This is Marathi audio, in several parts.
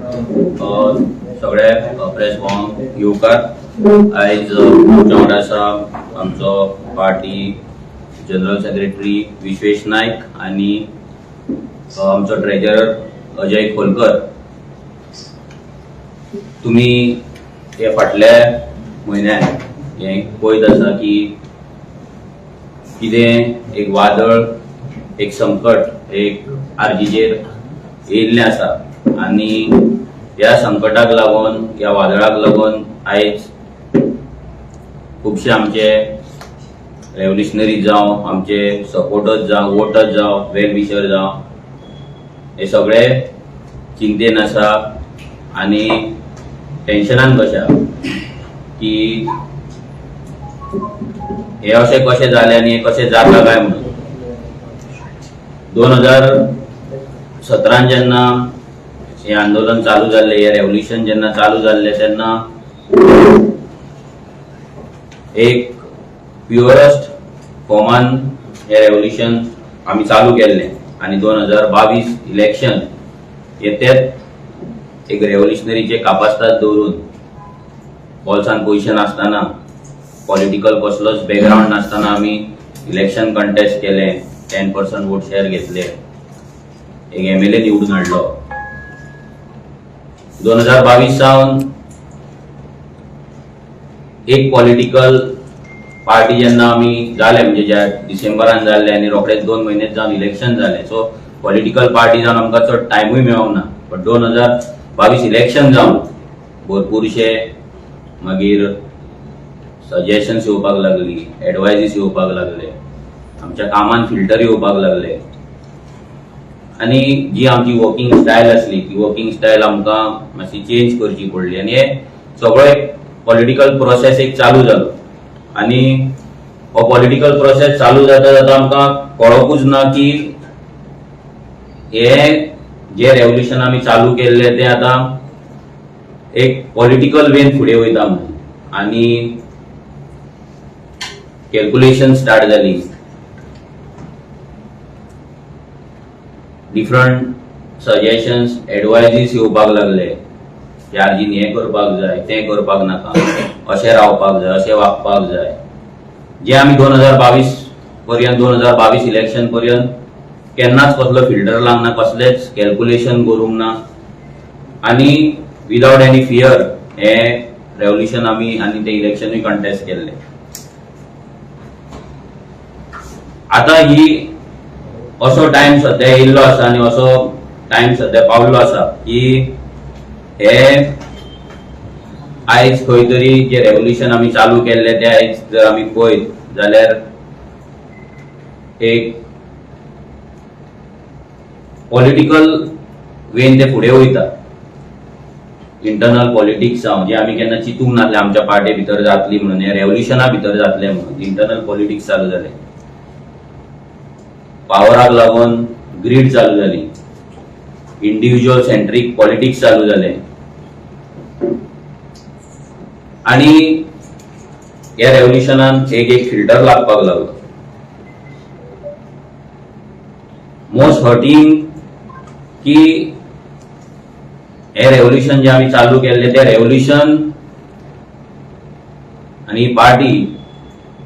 सगळे प्रेस भवनाक येवकार. आयज आमच्या वांगडा आसा आमचो पार्टी जनरल सेक्रेटरी विश्वेश नायक आनी आमचो ट्रेजरर अजय खोलकर. तुम्ही हे फाटल्या म्हयन्यात हे पळयत आसा की कितें एक वादळ, एक संकट एक आर्जीचेर येयल्लें आसा आनी ह्या संकटाक लागून ह्या वादळाक लागून आयज खुबशे आमचे रेव्होल्युशनरी जावं, आमचे सपोर्टर्स जावं, वोटर्स जावं, वेल विशर जावं, हे सगळे चिंतेन आसा आनी टेन्शनान कशा की हे अशें कशें जालें आनी हे कशें जाता काय म्हणून. 2017 जेन्ना हे आंदोलन चालू जाल्लें, हे रेव्होल्युशन जेन्ना चालू जाल्लें तेन्ना एक प्युअरस्ट फॉर्मान हे रेव्होल्युशन आमी चालू केल्लें आनी 2022 इलेक्शन येतेच एक रेव्होल्युशनरीचे कापास्ताद दवरून बोल्सान पयशे नासतना, पॉलिटिकल कसलोच बॅकग्राउंड नासतना आमी इलेक्शन कंटेस्ट केलें, 10% वोट शेअर घेतले, एक MLA निवडून हाडलो. 2022 सावन एक पॉलिटिकल पार्टी जेन्ना आमी जाले, म्हणजे ज्या डिसेंबरान जाल्ले आनी रोखडेच 2 म्हयने जावन इलेक्शन जालें, सो पॉलिटिकल पार्टी जावन आमकां चड टायमूय मेळोंक ना. बट 2022 इलेक्शन जावन भरपूरशे मागीर सजेशन्स येवपाक लागली, एडवायजीस येवपाक लागले, आमच्या कामान फिल्टर येवपाक लागले आनी जी आमची वर्किंग स्टायल आसली ती वर्किंग स्टायल आमकां मातशी चेंज करची पडली आनी हे सगळो एक पॉलिटिकल प्रोसेस एक चालू जालो. आनी हो पॉलिटिकल प्रोसेस चालू जाता जाता आमकां कळोकूच ना की हे जे रेव्होल्युशन आमी चालू केल्ले ते आतां एक पॉलिटिकल वेन फुडें वयता म्हणून. आनी कॅल्क्युलेशन स्टार्ट जाली, डिफरंट सजेशन्स, एडवायजीस येवपाक लागले की आर्जीन हे करपाक जाय, तें करपाक नाका, अशें रावपाक जाय, अशें वागपाक जाय, जे आमी 2022 पर्यंत 2022 इलेक्शन पर्यंत केन्नाच कसलो फिल्टर लावंक ना, कसलेच कॅल्क्युलेशन करूंक ना आनी विदाउट एनी फियर हे रेव्होल्युशन आमी आनी ते इलेक्शनूय कंटेस्ट केल्ले. आता ही असो टाइम सध्या येयल्लो आसा आनी असो टाइम सध्या पावल्लो आसा की हे आयज खंय तरी जे रेव्होल्युशन आमी चालू केल्ले ते आयज जर आमी पळयत जाल्यार एक पॉलिटिकल वेन ते फुडें वयता. इंटरनल पॉलिटिक्स जावं जे आमी केन्ना चिंतूंक नासले आमच्या पार्टी भितर जातली म्हणून, हे रेव्होल्युशना भितर जातले म्हणून इंटरनल पॉलिटिक्स चालू जाले. पावराक लागून ग्रीड चालू जाली, इंडिव्हिज्युअल सेंट्रीक पॉलिटिक्स चालू जाले आनी ह्या रेव्होल्युशनान एक फिल्टर लागपाक लागलो. मोस्ट हर्टिंग की हे रेव्होल्युशन जे आमी चालू केल्ले ते रेव्होल्युशन आनी पार्टी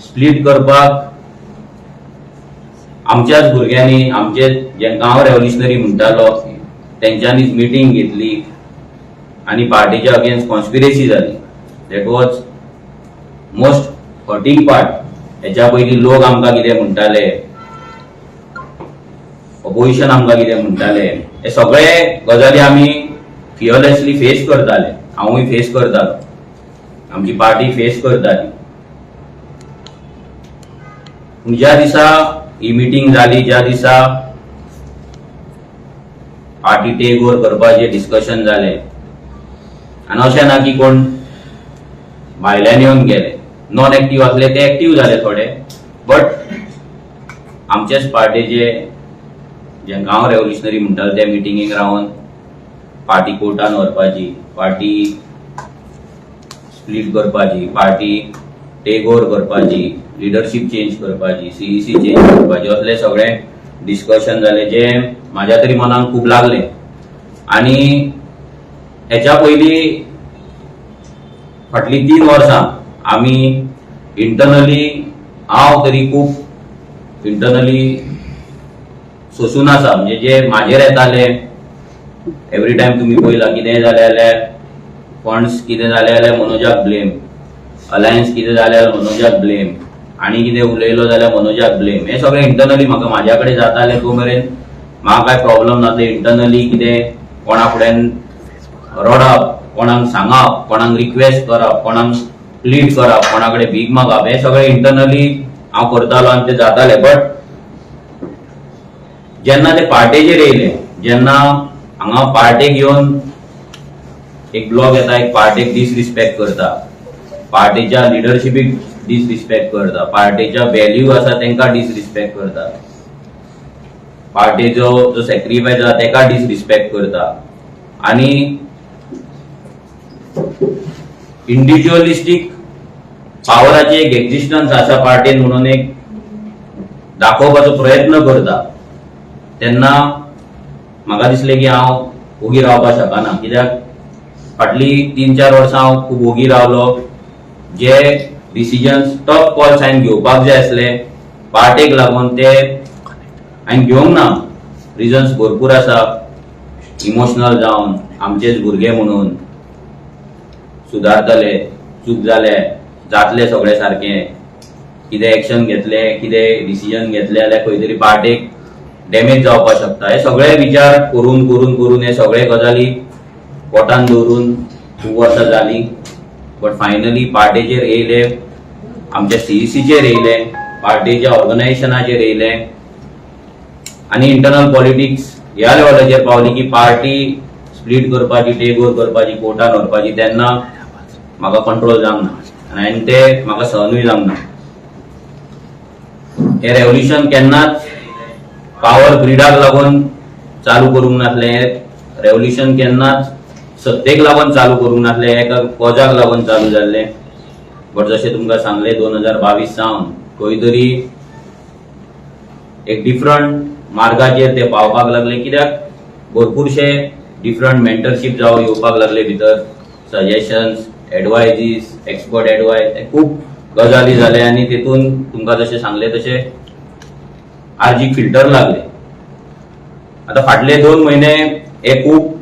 स्प्लिट करपाक आमच्याच भुरग्यांनी, आमचे जे गांव रेव्होल्युशनरी म्हणटालो तेंच्यांनीच मिटींग घेतली आनी पार्टीच्या अगेन्स्ट कॉन्स्पिरेसी जाली. That was most hurting part. हेच्या पयलीं लोक आमकां कितें म्हणटाले, ऑपोजिशन आमकां कितें म्हणटाले, हे सगळे गजाली आमी फियरलेसली फेस करताले. हांवूय फेस करतालो, आमची पार्टी फेस करताली. ज्या दिसा ही मिटींग जाली, ज्या दिसा पार्टी टेक ओव्हर करपाचें डिस्कशन जालें आनी अशें ना की कोण भायल्यान येवन गेले, नॉन एक्टीव आसले ते एक्टीव जाले थोडे, बट आमचेच पार्टीचे जे गांव रेव्होल्युशनरी म्हणटाले ते मिटिंगेक रावन पार्टी कोर्टान व्हरपाची, पार्टी स्प्लिट करपाची, पार्टी टेक ओव्हर करपाची, लिडरशिप चेंज करपाची, CEC चेंज करपाची, असले सगळे डिस्कशन जाले जे माझ्या तरी मनाक खूप लागले. आणि हेच्या पयलीं फाटली 3 वर्सां आमी इंटरनली हांव तरी खूब इंटरनली सोसून आसा. म्हणजे जे म्हाजेर येताले एवरी टायम तुमी पळयला कितेंय जालें जाल्यार फंड्स कितें जालें जाल्यार मनोजाक ब्लेम, अलायन्स कितें जालें जाल्यार मनोजाक ब्लेम, आनी कितें उलयलो जाल्यार मनोजाक ब्लेम. हे सगळें इंटरनली म्हाका म्हाज्या कडेन जातालें. तो मेरेन म्हाका काय प्रॉब्लम नासले. इंटरनली कितें कोणा फुड्यान रडप, कोणाक सांगप, कोणाक रिक्वेस्ट करप, कोणाक प्लीड करप, कोणा कडेन भीक मागप, हे सगळें इंटरनली हांव करतालो आनी ते जाताले. बट जेन्ना ते पार्टेचेर येयले, जेन्ना हांगा पार्टेक येवन एक ब्लॉग येता, एक पार्टेक डिसरिस्पेक्ट करता, पार्टीच्या लिडरशिपीक डिसरिस्पेक्ट करता, पार्टीच्या व्हॅल्यू आसा तांकां डिसरिस्पेक्ट करता, पार्टीचो जो सॅक्रिफायस आसा ताका डिसरिस्पेक्ट करता, आनी इंडिव्हिज्युअलिस्टीक पावराचे एक एक्झिस्टन्स आसा पार्टीन म्हणून एक दाखोवपाचो प्रयत्न करता. तेन्ना म्हाका दिसलें की हांव ओगी रावपाक शकना. कित्याक फाटली 3-4 वर्सां हांव खूब ओगी रावलो. जे डिसिजन्स टफ कॉल्स हांवें घेवपाक जाय आसले पार्टेक लागून ते हांवें घेवंक ना. रिजन्स भरपूर आसा. इमोशनल जावन आमचेच भुरगे म्हणून सुदारतले, चूक जाले जातले सगळें सारकें, कितें एक्शन घेतलें, कितें डिसिजन घेतलें जाल्यार खंय तरी पार्टेक डॅमेज जावपाक शकता. हे सगळे विचार करून करून करून हे सगळे गजाली पोटान दवरून खूब वर्सां जालीं. बट फायनली पार्टेचेर येयले, आमच्या सीईसीचेर येयले, पार्टीच्या ऑर्गनायझेशनाचेर येयले, आनी इंटरनल पॉलिटिक्स ह्या लेवलाचेर पावली की पार्टी स्प्लीट करपाची, टेक ओव्हर करपाची, कोर्टान व्हरपाची. तेन्ना म्हाका कंट्रोल जावंक ना आनी ते म्हाका सहनूय जावंक ना. हे रेव्होल्युशन केन्नाच पावर ग्रीडाक लागून चालू करूंक नासले. हे रेव्होल्युशन केन्नाच सत्तेक लागून चालू करूंक नासले. एका कॉजाक लागून चालू जाल्ले. बट जशें तुमकां सांगले 2022 सावन खंय तरी एक डिफरंट मार्गाचेर ते पावपाक लागले. कित्याक भरपूरशे डिफरंट मेंटरशीप जावं येवपाक लागले भितर. सजेशन्स, एडवायजीस, एक्सपर्ट एडवायस, खूब गजाली जाले आनी तेतून तुमकां जशें सांगले तशें आर्जीक फिल्टर लागले. आता फाटले 2 महिने हे खूब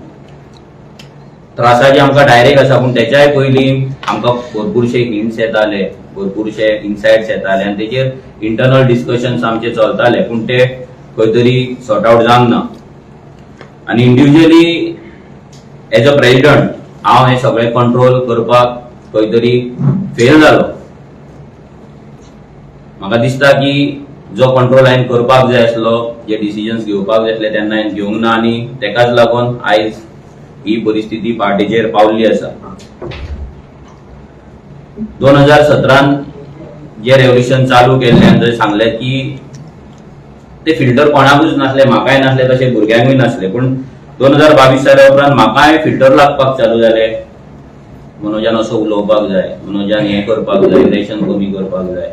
त्रासाचे आमकां डायरेक्ट आसा. पूण तेच्याय पयलीं आमकां भरपूरशे हिंट्स येताले, भरपूरशे इन्सायट्स येताले आनी तेचेर इंटरनल डिस्कशन्स आमचे चलताले. पूण ते खंय तरी सॉर्ट आउट जावंक ना. आनी इंडिव्हिज्युअली एज अ प्रेसिडेंट हांव हे सगळे कंट्रोल करपाक खंय तरी फेल जालो. म्हाका दिसता की जो कंट्रोल हांवें करपाक जाय आसलो, जे डिसिजन्स घेवपाक जाय आसले तेन्ना हांवें घेवंक ना आनी तेकाच लागून आयज ही परिस्थिती पार्टीचेर पावल्ली आसा. 2017 जे रेव्होल्युशन चालू केल्ले आनी जशें सांगलें की ते फिल्टर कोणाकूच नासले, म्हाकाय नासले, तशें भुरग्यांकूय नासले. पूण 2022 साला उपरांत म्हाकाय फिल्टर लागपाक चालू जाले. मनोजान असो उलोवपाक जाय, मनोजान हें करपाक जाय, इलेक्शन कमी करपाक जाय,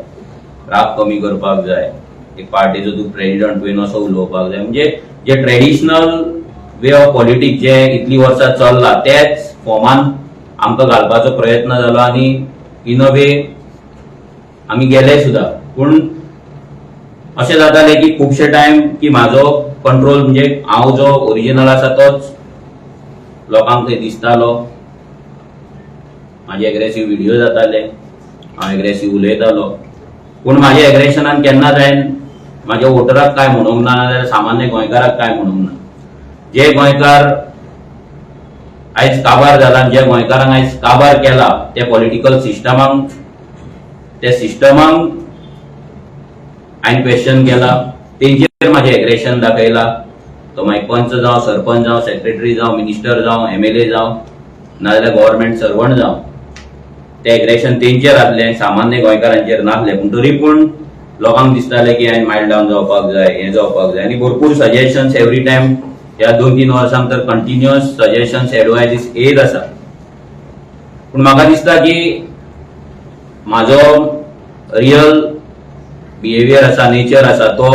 राग कमी करपाक जाय, एक पार्टीचो तूं प्रेसिडेंट तुवें असो उलोवपाक जाय. म्हणजे जे ट्रेडिशनल वे ऑफ पॉलिटिक्स जे इतली वर्सां चल्ला तेच फॉर्मान आमकां घालपाचो प्रयत्न जालो आनी इन अ वे आमी गेले सुद्दां. पूण अशें जातालें की खुबशे टायम की म्हाजो कंट्रोल म्हणजे हांव जो ओरिजिनल आसा तोच लोकांक थंय दिसतालो. म्हाजे एग्रेसिव्ह व्हिडिओ जाताले, हांव एग्रेसिव्ह उलयतालो. पूण म्हाज्या एग्रेशनान केन्नाच हांवें म्हाज्या वोटराक काय म्हणूंक ना, नाजाल्यार सामान्य गोंयकाराक काय म्हणूंक ना. जे गोंयकार आयज काबार जाला, जे गोंयकारांक आयज काबार केला त्या पॉलिटिकल सिस्टमाक, त्या सिस्टमाक हांवें क्वेश्चन केला. तेंचेर म्हाजें एग्रेशन दाखयला. तो मागीर पंच जावं, सरपंच जावं, सेक्रेटरी जावं, मिनिस्टर जावं, MLA जावं, नाजाल्यार गव्हर्नमेंट सर्वंट जावं, ते एग्रेशन तेंचेर आसलें, सामान्य गोंयकारांचेर नासलें. पूण तरी पूण लोकांक दिसतालें की हांवें मायल्ड डावन जावपाक जाय, हें जावपाक जाय. आनी भरपूर सजेशन्स एवरी टायम ह्या 2-3 वर्सांक तर कंटिन्युअस सजेशन्स, एडवायजीस येत आसा. पूण म्हाका दिसता की म्हाजो रियल बिहेवियर आसा, नेचर आसा, तो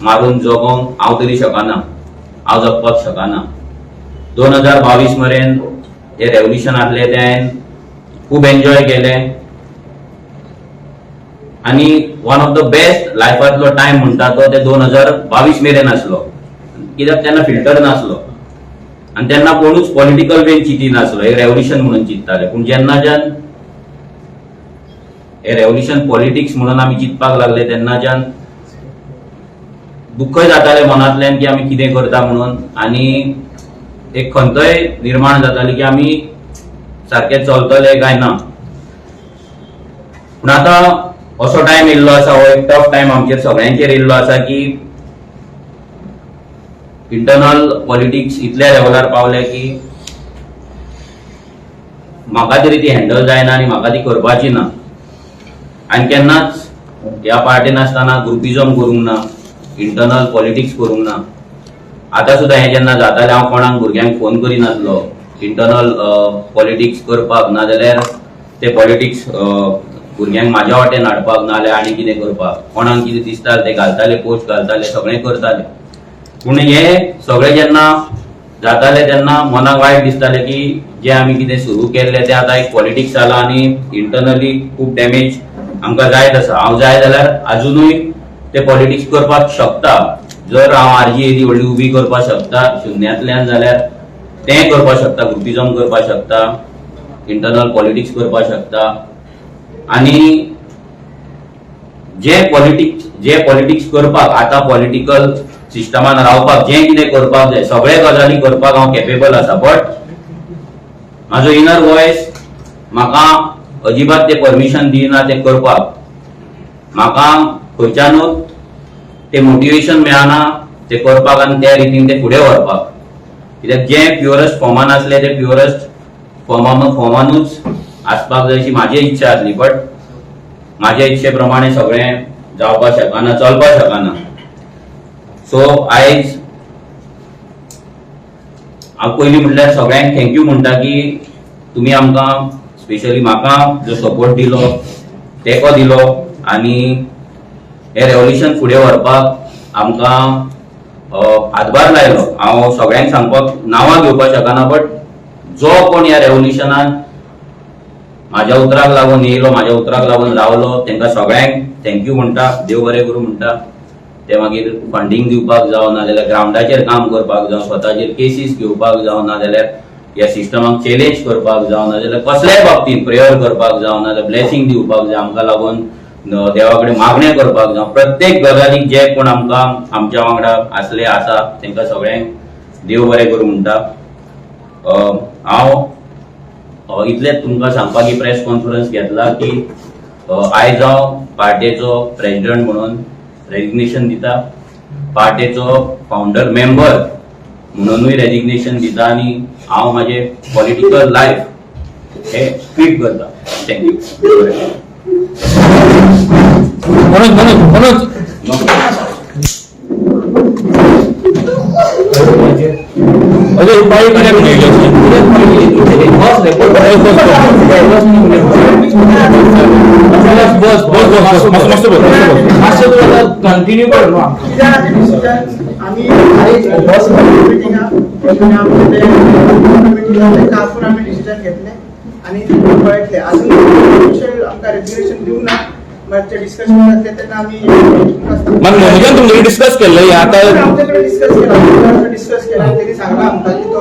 मारून जगोवंक हांव तरी शकना, हांव जगपाक शकना. 2022 मेरेन हे रेव्होल्युशन आसले ते हांवें खूब एन्जॉय केले आणि वन ऑफ द बेस्ट लायफांतलो टायम म्हणटा तो ते 2022 मेरेन आसलो, कित्याक तेन्ना फिल्टर नासलो आणि तेन्ना कोणूच पॉलिटिकल वेन चिंती नासलो, हे रेव्होल्युशन म्हणून चिंतताले. पूण जेन्नाच्यान हे रेव्होल्युशन पॉलिटिक्स म्हणून आमी चिंतपाक लागले तेन्नाच्यान दुःखय जाताले मनांतल्यान की आमी कितें करता म्हणून, आनी एक खंतय निर्माण जाताली की आमी सारखे चलतले काय ना. पूण आतां असो टायम येयल्लो आसा, हो एक टफ टायम आमचेर सगळ्यांचेर येयल्लो आसा की इंटरनल पॉलिटिक्स इतल्या लेवलार पावले की म्हाका तरी ती हँडल जायना आनी म्हाका ती करपाची ना. हांवें केन्नाच ह्या पार्टीन आसतना ग्रुपिजम करूंक ना, इंटरनल पॉलिटिक्स करूंक ना. आतां सुद्दां हें जेन्ना जातालें हांव कोणाक भुरग्यांक फोन करिनासलो इंटरनल पॉलिटिक्स करपाक, नाजाल्यार ते पॉलिटिक्स भुरग्यांक म्हाज्या वाटेन हाडपाक, नाजाल्यार आनी कितें करपाक. कोणाक कितें दिसतालें ते घालताले, पोस्ट घालताले, सगळें करताले. पूण हे सगळें जेन्ना जातालें तेन्ना मनाक वायट दिसतालें की जे आमी कितें सुरू केल्लें तें आतां एक पॉलिटिक्स जालां आनी इंटरनली खूब डॅमेज आमकां जायत आसा. हांव जाय जाल्यार आजुनूय ते पॉलिटिक्स करपाक शकता. जर हांव आरजी येदी व्हडली उबी करपाक शकता शुन्यांतल्यान जाल्यार तें करपाक शकता, ग्रुपिजम करपाक शकता, इंटरनल पॉलिटिक्स करपाक शकता. आनी जे पॉलिटिक्स करपाक आतां पॉलिटिकल सिस्टमान रावपाक जे कितें करपाक जाय सगळे गजाली करपाक हांव कॅपेबल आसा. बट म्हाजो इनर वॉयस म्हाका अजिबात ते परमिशन दिना ते करपाक. म्हाका खंयच्यानूच ते मोटिवेशन मेळना ते करपाक आनी त्या रितीन ते फुडें व्हरपाक. कित्याक जे प्युअरस्ट फॉर्मान आसले ते प्युअरस्ट फॉर्मानूच आसपाक जाय अशी म्हाजी इच्छा आसली. बट म्हाज्या इच्छे प्रमाणे सगळें जावपाक शकना, चलपाक शकना. सो आयज हांव पयलीं म्हणल्यार सगळ्यांक थँक्यू म्हणटा की तुमी आमकां स्पेशली म्हाका जो सपोर्ट दिलो, तेंको दिलो आनी हे रेव्होल्युशन फुडें व्हरपाक आमकां हातभार लायलो. हांव सगळ्यांक सांगपाक नांवां घेवपाक शकना, बट जो कोण ह्या रेव्होल्युशनान म्हाज्या उतराक लागून येयलो, म्हाज्या उतराक लागून रावलो, तेंकां सगळ्यांक थँक्यू म्हणटा, देव बरें करूं म्हणटा. ते मागीर फंडींग दिवपाक जावं, नाजाल्यार ग्रावंडाचेर काम करपाक जावं, स्वताचेर केसीस घेवपाक जावं, नाजाल्यार ह्या सिस्टमाक चॅलेंज करपाक जावं, नाजाल्यार कसल्याय बाबतींत प्रेयर करपाक जावं, नाजाल्यार ब्लेसिंग दिवपाक जाय आमकां लागून, देवा कडेन मागणें करपाक जावं, प्रत्येक गजालीक जे कोण आमकां आमच्या वांगडा आसले आसा तेंकां सगळ्यांक देव बरें करूं म्हणटा. हांव इतलेंच तुमकां सांगपाक प्रेस कॉन्फरन्स घेतला की आयज हांव पार्टीचो प्रेसिडेंट म्हणून रेजिग्नेशन दिता, पार्टीचो फाउंडर मेंबर म्हणूनय रेजिग्नेशन दिता आनी हांव म्हाजें पॉलिटिकल लायफ हे क्विट करता. थँक्यू. अरे उपाय करें बस मस्त कंटिन्यू कर. आम्ही बस मीटिंग आम्ही डिसिजन घेतले आणि पळयतले अजून ऑफिशियल आमकां रेजिग्नेशन दिवंक ना. मागचे डिस्कशन जातले तेन्ना आमी मनोजन तुमचे डिस्कस केल्ले आता आमच्याकडे डिस्कस केला त्यांनी सांगला आमकां की तो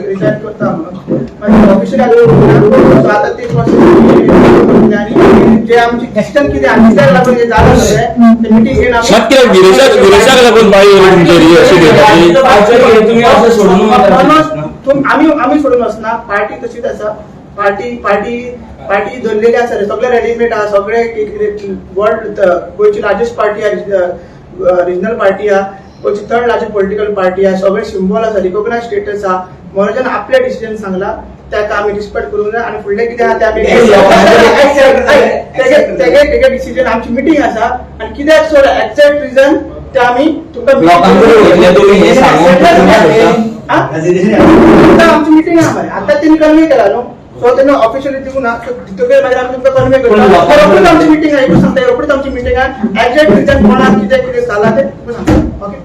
रिजाइन करता म्हणून. मागीर ऑफिशियल आता ती प्रोसेस आणि जे आमची डिसिजन कितें आनी कित्याक लागून हे जालें सगळें ते मीटिंग घेवन आमी गिरीशाक लागून आम्ही सोडून वचना. पार्टी तशीच आसा. पार्टी धरलेली आसा, सगळे रेडीमेड आहा, सगळे वर्ल्ड गोंयची लार्जेस्ट पार्टी आहा, रिजनल पार्टी आहा, गोंयची थर्ड लार्जेस्ट पॉलिटिकल पार्टी आहा, सगळे सिंबल आसा, रिकॉग्नाइज स्टेटस आहा. मनोजन आपले डिसिजन सांगला त्याका आमी रिस्पेक्ट करूंक जाय आनी फुडले कितें आहा ते आमी तेगे डिसिजन आमची मिटींग आसा आनी कित्याक सो एक्झॅक्ट रिजन ते आमी तुमकां आमची मिटींग आहा मरे. आतां तेणी कन्वे केला न्हू, सो तेन्ना ऑफिशियली दिवंक ना. तितून मागीर आमी तुमकां कन्वे करता. रोखडीच आमची मिटींग आहा, एकूच सांगता रोखडीच आमची मिटींग आहा. एक्झॅक्ट रिजन कोणाक कितें कितें जालां ते सांगता. ओके.